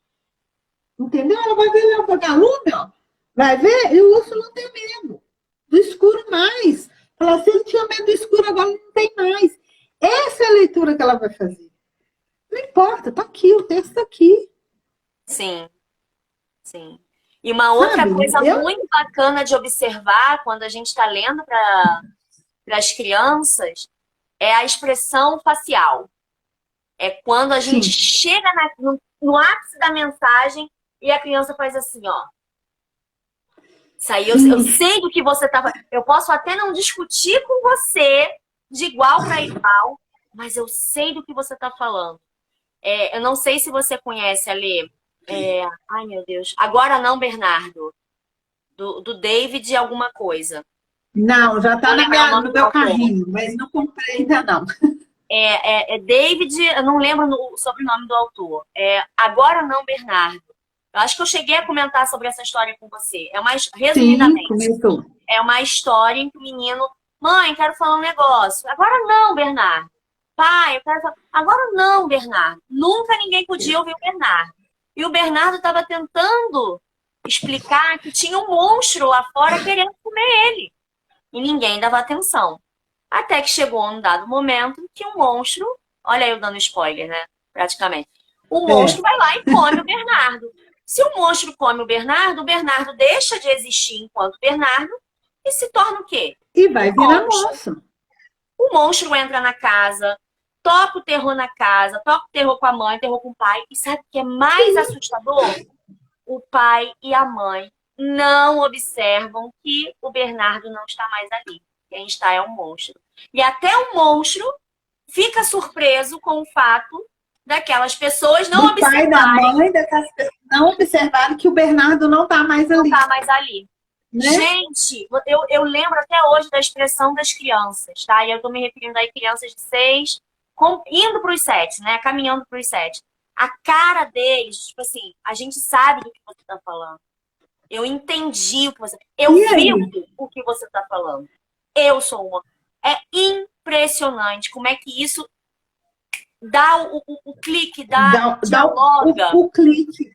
Entendeu? Ela vai ver o vagalume, ó. Vai ver, e o urso não tem medo. Do escuro mais. Fala, se ele tinha medo do escuro, agora não tem mais. Essa é a leitura que ela vai fazer. Não importa, tá aqui, o texto tá aqui. Sim, sim. E uma outra Sabe? coisa Eu, muito bacana de observar quando a gente está lendo para as crianças é a expressão facial. É quando a gente sim. chega no ápice da mensagem e a criança faz assim, ó. Isso aí eu sei do que você estava. Eu posso até não discutir com você de igual para igual, mas eu sei do que você está falando. Eu não sei se você conhece ali. Ai, meu Deus. Agora não, Bernardo. Do David alguma coisa. Não, já Vou tá lembrar o nome no do meu autor. carrinho, mas não comprei ainda não. É David, eu não lembro o sobrenome do autor. Agora não, Bernardo. Eu acho que eu cheguei a comentar sobre essa história com você. Sim, Resumidamente, começou. é uma história em que o menino, mãe, quero falar um negócio. Agora não, Bernardo. Pai, eu quero falar. Agora não, Bernardo. Nunca ninguém podia ouvir o Bernardo. E o Bernardo estava tentando explicar que tinha um monstro lá fora querendo comer ele. E ninguém dava atenção. Até que chegou um dado momento que o monstro, olha eu dando spoiler, né? Praticamente. O monstro É. vai lá e come o Bernardo. Se o monstro come o Bernardo deixa de existir enquanto Bernardo e se torna o quê? E Um vai virar monstro. monstro. O monstro entra na casa, toca o terror na casa, toca o terror com a mãe, terror com o pai. E sabe o que é mais assustador? O pai e a mãe não observam que o Bernardo não está mais ali. Quem está é um monstro. E até o monstro fica surpreso com o fato daquelas pessoas não Do pai, da observarem mãe, dessas pessoas não observaram que o Bernardo não tá mais que não ali, está mais ali. né? Gente, eu lembro até hoje da expressão das crianças, tá? E eu estou me referindo aí crianças de 6, indo para os 7, né? Caminhando para os 7. A cara deles, tipo assim, a gente sabe do que você está falando. Eu entendi o que você. Eu E vivo aí? o que você está falando. Eu sou uma. É impressionante como é que isso dá o clique, Dá dialoga, o clique.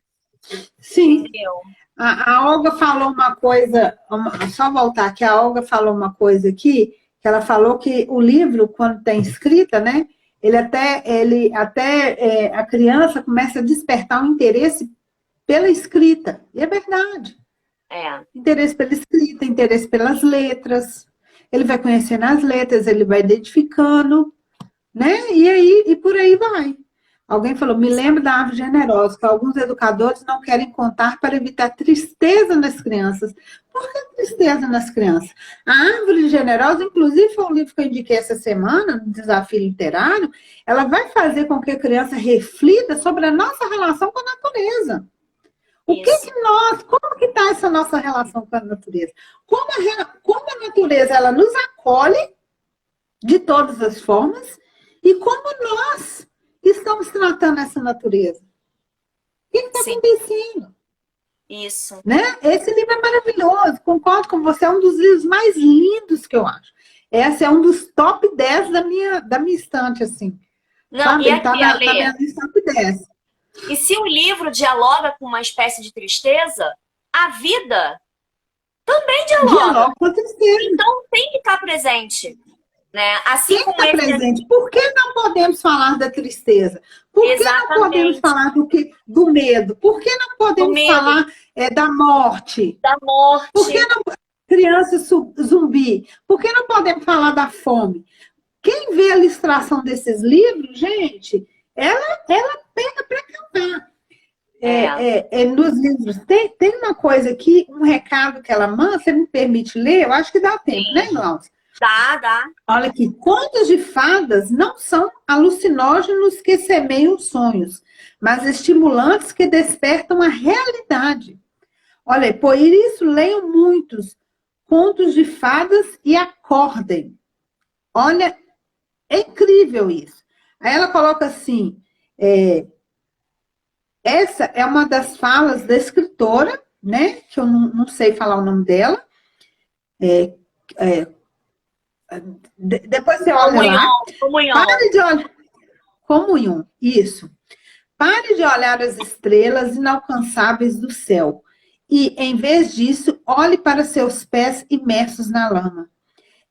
Sim. entendeu? A Olga falou uma coisa, só voltar que a Olga falou uma coisa aqui, que ela falou que o livro, quando tem escrita, né? A criança começa a despertar um interesse pela escrita. E é verdade. É, Interesse pela escrita, interesse pelas letras. Ele vai conhecendo as letras, ele vai identificando, né? E aí, e por aí vai. Alguém falou, me lembro da árvore generosa, que alguns educadores não querem contar para evitar tristeza nas crianças. Por que tristeza nas crianças? A árvore generosa, inclusive, foi um livro que eu indiquei essa semana, no Desafio Literário, ela vai fazer com que a criança reflita sobre a nossa relação com a natureza. O que isso. que nós, como que está essa nossa relação com a natureza? Como a natureza, ela nos acolhe de todas as formas, e como nós estamos tratando essa natureza. O que está Sim, acontecendo? isso. Né? Esse livro é maravilhoso, concordo com você, é um dos livros mais lindos que eu acho. Esse é um dos top 10 da minha estante, assim. Não, Sabe? e Ele está aqui, na Ale, minha lista top 10. e se o livro dialoga com uma espécie de tristeza, a vida também dialoga. Dialogo com a tristeza. Então tem que estar presente, né? Assim Tem que como estar esse. presente. Por que não podemos falar da tristeza? Por que não podemos Exatamente. falar do medo? Por que não Do podemos medo, falar da morte? da Por que morte. não criança zumbi? Por que não podemos falar da fome? Quem vê a ilustração desses livros, gente, ela pega para cantar. É, Nos livros tem uma coisa aqui, um recado que ela manda, você me permite ler? Eu acho que dá tempo, né, sim. Glaucia? Dá. Olha aqui, contos de fadas não são alucinógenos que semeiam sonhos, mas estimulantes que despertam a realidade. Olha, por isso leiam muitos contos de fadas e acordem. Olha, é incrível isso. Aí ela coloca assim: essa é uma das falas da escritora, né? Que eu não sei falar o nome dela. É, é, depois você olha Comunhão, lá. comunhão. Pare de olhar. Comunhão, isso. Pare de olhar as estrelas inalcançáveis do céu. E, em vez disso, olhe para seus pés imersos na lama.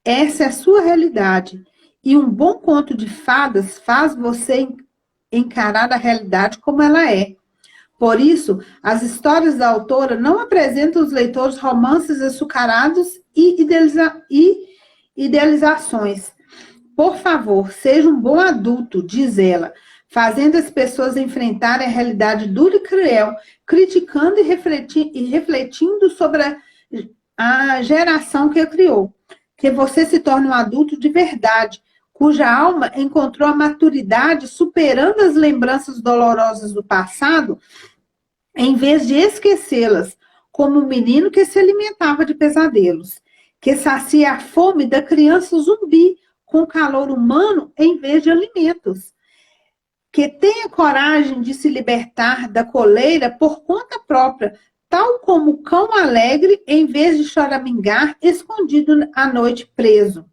Essa é a sua realidade. E um bom conto de fadas faz você encarar a realidade como ela é. Por isso, as histórias da autora não apresentam aos leitores romances açucarados e idealizações. Por favor, seja um bom adulto, diz ela, fazendo as pessoas enfrentarem a realidade dura e cruel, criticando e refletindo sobre a geração que a criou. Que você se torne um adulto de verdade, cuja alma encontrou a maturidade superando as lembranças dolorosas do passado, em vez de esquecê-las, como um menino que se alimentava de pesadelos, que sacia a fome da criança zumbi com calor humano em vez de alimentos, que tenha coragem de se libertar da coleira por conta própria, tal como o cão alegre em vez de choramingar escondido à noite preso,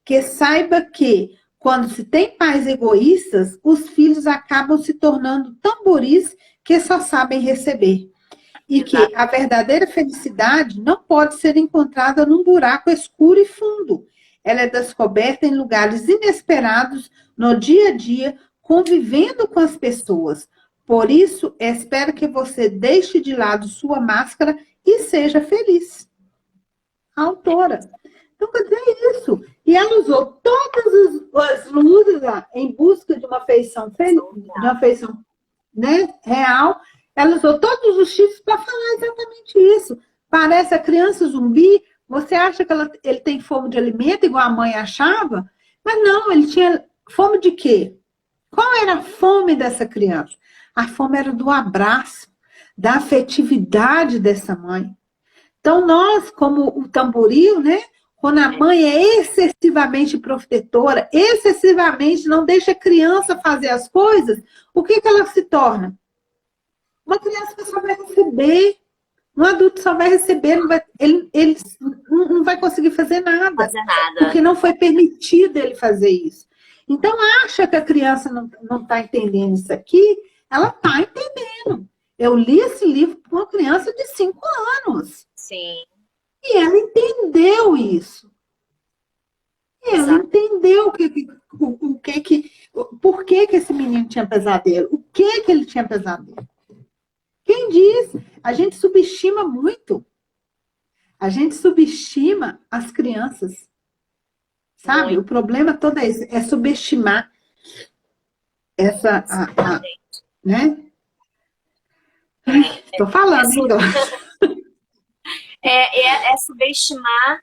que saiba que quando se tem pais egoístas, os filhos acabam se tornando tamboris que só sabem receber. E que a verdadeira felicidade não pode ser encontrada num buraco escuro e fundo. Ela é descoberta em lugares inesperados, no dia a dia, convivendo com as pessoas. Por isso, espero que você deixe de lado sua máscara e seja feliz. A autora. Então, quer dizer, é isso. E ela usou todas as luzes em busca de uma feição feliz, de uma feição, né, real. Ela usou todos os chips para falar exatamente isso. Parece a criança zumbi. Você acha que ele tem fome de alimento, igual a mãe achava? Mas não, ele tinha fome de quê? Qual era a fome dessa criança? A fome era do abraço, da afetividade dessa mãe. Então, nós, como o tamboril, né? Quando a mãe é excessivamente protetora, excessivamente não deixa a criança fazer as coisas, o que ela se torna? Uma criança que só vai receber, um adulto só vai receber, ele não vai conseguir fazer nada, Fazer nada. porque não foi permitido ele fazer isso. Então, acha que a criança não está entendendo isso aqui, ela está entendendo. Eu li esse livro para uma criança de 5 anos. Sim. E ela entendeu isso. Ela Exato. entendeu por que esse menino tinha pesadelo, o que ele tinha pesadelo. Quem diz? A gente subestima muito. A gente subestima as crianças, sabe? Muito. O problema todo é esse, é subestimar essa, né? Estou É, falando, hein, Glaucia? é subestimar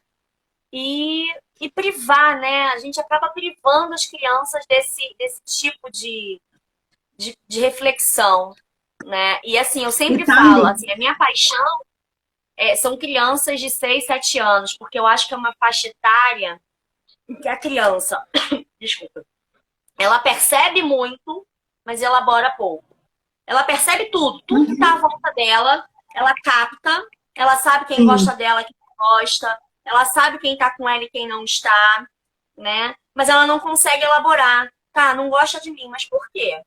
e privar, né? A gente acaba privando as crianças desse tipo de reflexão, né? E assim, eu E sempre tá falo, ali. assim, a minha paixão são crianças de 6, 7 anos, porque eu acho que é uma faixa etária em que a criança, desculpa, ela percebe muito, mas elabora pouco. Ela percebe tudo, tudo que está à Uhum. volta dela, ela capta, ela sabe quem gosta Sim, dela, quem não gosta, ela sabe quem está com ela e quem não está, né? Mas ela não consegue elaborar. Tá, não gosta de mim, mas por quê?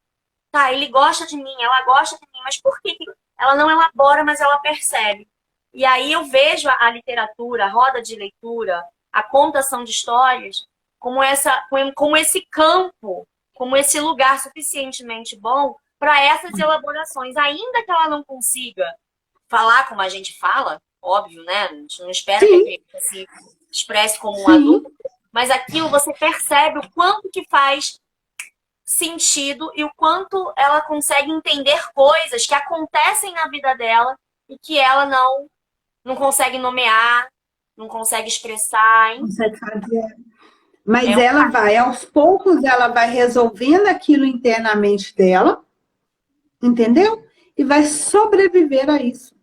Tá, ele gosta de mim, ela gosta de mim, mas por que ela não elabora, mas ela percebe? E aí eu vejo a literatura, a roda de leitura, a contação de histórias como esse campo, como esse lugar suficientemente bom para essas elaborações, ainda que ela não consiga falar como a gente fala, óbvio, né? A gente não espera que a sim, criança se expresse como um sim. adulto, mas aquilo você percebe o quanto que faz sentido e o quanto ela consegue entender coisas que acontecem na vida dela e que ela não consegue nomear, não consegue expressar, hein? Consegue fazer. Mas É um ela vai, aos poucos, ela vai resolvendo aquilo internamente dela, entendeu? E vai sobreviver a isso.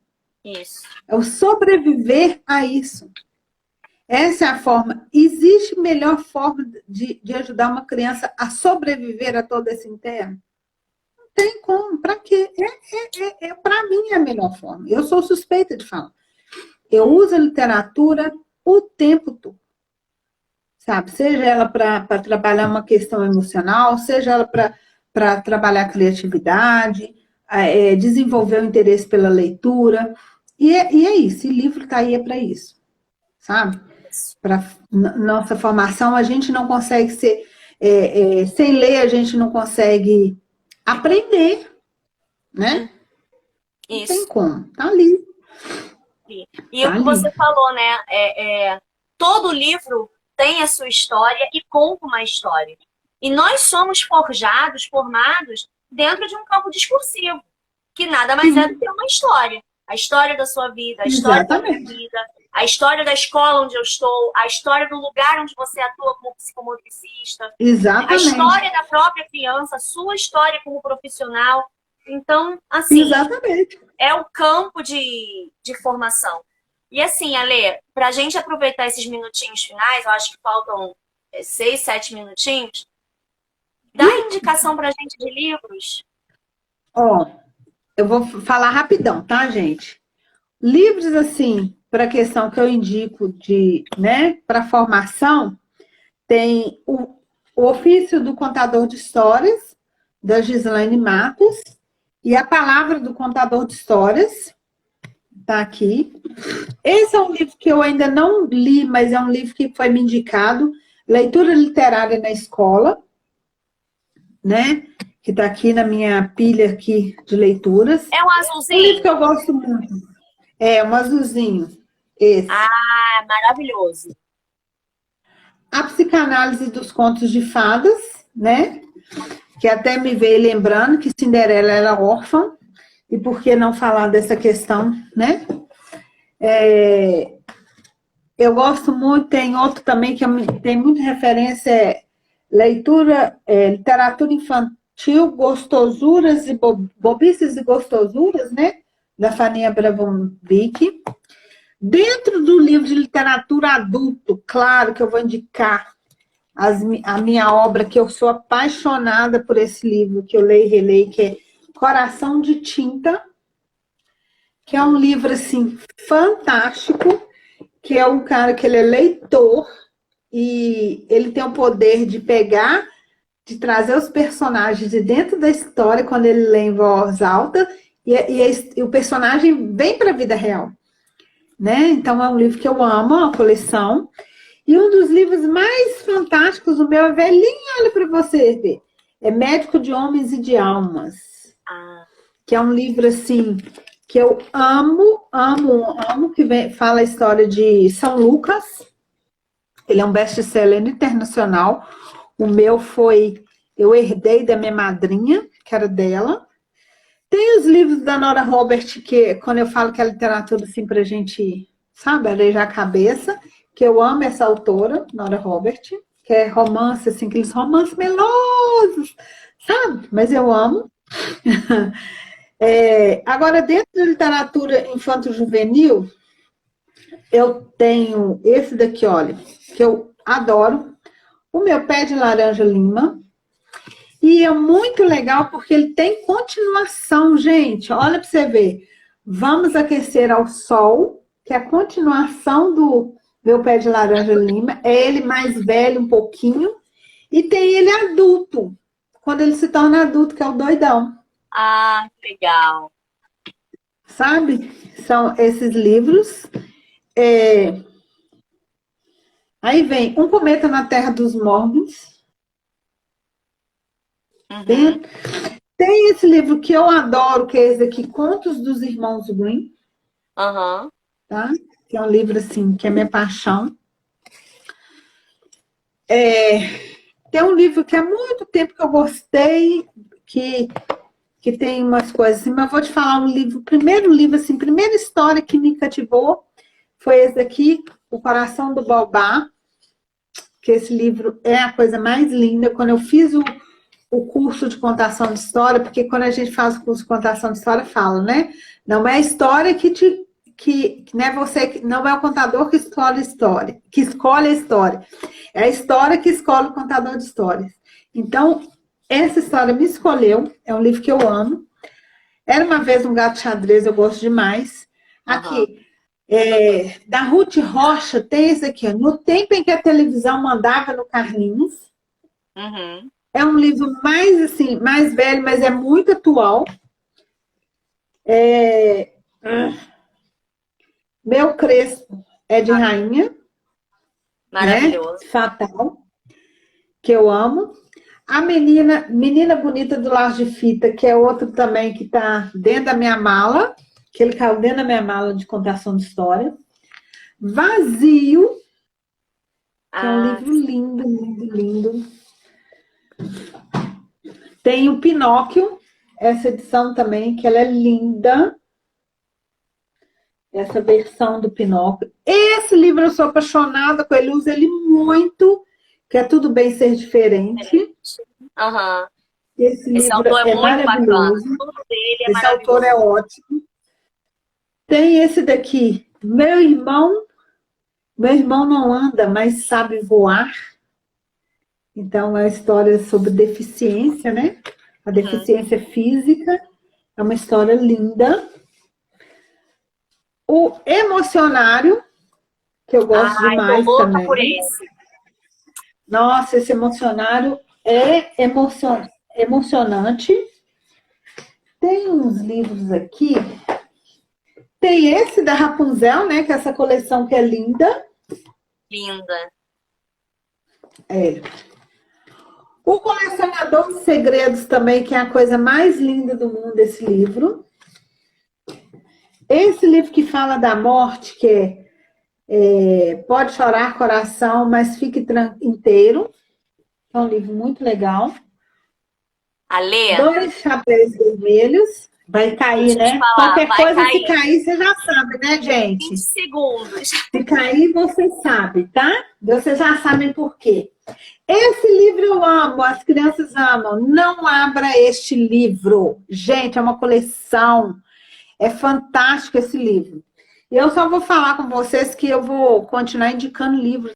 isso. É o sobreviver a isso. Essa é a forma. Existe melhor forma de ajudar uma criança a sobreviver a todo esse interno? Não tem como. Para quê? Para mim é a melhor forma. Eu sou suspeita de falar. Eu uso a literatura o tempo todo, sabe? Seja ela para trabalhar uma questão emocional, seja ela para trabalhar a criatividade, desenvolver o interesse pela leitura. E é isso. E livro está aí para isso, sabe? Para nossa formação, a gente não consegue ser. Sem ler, a gente não consegue aprender, né? Não tem Isso. como. Tá ali, E o tá que ali. você falou, né? Todo livro tem a sua história e conta uma história. E nós somos formados dentro de um campo discursivo, que nada mais é do Sim, que uma história. A história da sua vida, a história da minha exatamente. vida, a história da escola onde eu estou, a história do lugar onde você atua como psicomotricista, a Exatamente. história da própria criança, a sua história como profissional. Então, assim, Exatamente. é o campo de formação. E assim, Ale, para a gente aproveitar esses minutinhos finais, eu acho que faltam 6, 7 minutinhos, dá indicação para a gente de livros? Ó, eu vou falar rapidão, tá, gente? Livros, assim, para a questão que eu indico né, para formação, tem o Ofício do Contador de Histórias, da Gislaine Matos, e A Palavra do Contador de Histórias, tá aqui. Esse é um livro que eu ainda não li, mas é um livro que foi me indicado, Leitura Literária na Escola, né? Que está aqui na minha pilha aqui de leituras. É um Um livro que azulzinho? eu gosto muito. É, um azulzinho. Esse. Ah, maravilhoso. A Psicanálise dos Contos de Fadas, né? Que até me veio lembrando que Cinderela era órfã. E por que não falar dessa questão, né? Eu gosto muito, tem outro também que tem muita referência, literatura infantil, gostosuras e bobices e gostosuras, né? Da Fania Abramovic. Dentro do livro de literatura adulto, claro que eu vou indicar a minha obra, que eu sou apaixonada por esse livro, que eu leio e releio, que é Coração de Tinta, que é um livro, assim, fantástico, que é um cara que ele é leitor e ele tem o poder de pegar, de trazer os personagens de dentro da história quando ele lê em voz alta e o personagem vem para a vida real, né? Então é um livro que eu amo, a coleção. E um dos livros mais fantásticos, o meu é velhinho, olha para você ver. É Médico de Homens e de Almas, Ah, que é um livro assim que eu amo, amo, amo, fala a história de São Lucas. Ele é um best-seller internacional. O meu foi, eu herdei da minha madrinha, que era dela. Tem os livros da Nora Robert, que quando eu falo que é literatura, assim, pra gente, sabe, arejar a cabeça, que eu amo essa autora, Nora Robert, que é romance, assim, aqueles romances melosos, sabe? Mas eu amo. Agora, dentro da literatura infanto-juvenil, eu tenho esse daqui, olha, que eu adoro, O Meu Pé de Laranja Lima. E é muito legal porque ele tem continuação, gente. Olha para você ver. Vamos Aquecer ao Sol, que é a continuação do Meu Pé de Laranja Lima. É ele mais velho um pouquinho. E tem ele adulto, quando ele se torna adulto, que é o doidão. Ah, que legal. Sabe? São esses livros. Aí vem Um Cometa na Terra dos Mormons. Uhum. Tem esse livro que eu adoro, que é esse aqui, Contos dos Irmãos Grimm, Uhum. tá? Que é um livro, assim, que é minha paixão. Tem um livro que há muito tempo que eu gostei, que tem umas coisas assim, mas vou te falar um livro, primeiro livro, assim, primeira história que me cativou foi esse daqui, O Coração do Baobá, que esse livro é a coisa mais linda. Quando eu fiz o curso de contação de história, porque quando a gente faz o curso de contação de história, fala, né? Não é a história que não é você, não é o contador que escolhe a história, é a história que escolhe o contador de histórias. Então, essa história me escolheu, é um livro que eu amo. Era uma vez um gato xadrez, eu gosto demais. Aqui, da Ruth Rocha, tem esse aqui, ó, No Tempo em que a Televisão Mandava no Carlinhos. Uhum. É um livro mais, assim, mais velho, mas é muito atual. Meu Crespo é de Rainha, Maravilhoso. né? Fatal, que eu amo. A Menina Bonita do Lar de Fita, que é outro também que está dentro da minha mala, que ele caiu dentro da minha mala de contação de história. Vazio, que é um livro lindo, lindo, lindo. Tem o Pinóquio, essa edição também, que ela é linda. Essa versão do Pinóquio. Esse livro eu sou apaixonada com ele, uso ele muito, que é Tudo Bem Ser Diferente. Uhum. Esse livro autor é muito maravilhoso. bacana. Tudo dele é Esse maravilhoso. autor é ótimo. Tem esse daqui, Meu Irmão Não Anda, mas Sabe Voar. Então, é uma história sobre deficiência, né? A deficiência física. É uma história linda. O Emocionário, que eu gosto demais tô louca também. por esse. Nossa, esse Emocionário é emocionante. Tem uns livros aqui. Tem esse da Rapunzel, né? Que é essa coleção que é linda. Linda. O Colecionador de Segredos também, que é a coisa mais linda do mundo, esse livro. Esse livro que fala da morte, que Pode Chorar Coração, mas Fique inteiro. É um livro muito legal. Alê? Dois Chapéus Vermelhos. Vai cair, né? Qualquer coisa, cair. Se cair, você já sabe, né, gente? 20 segundos. Se cair, você sabe, tá? Vocês já sabem por quê. Esse livro eu amo, as crianças amam. Não abra este livro. Gente, é uma coleção. É fantástico esse livro. E eu só vou falar com vocês que eu vou continuar indicando livros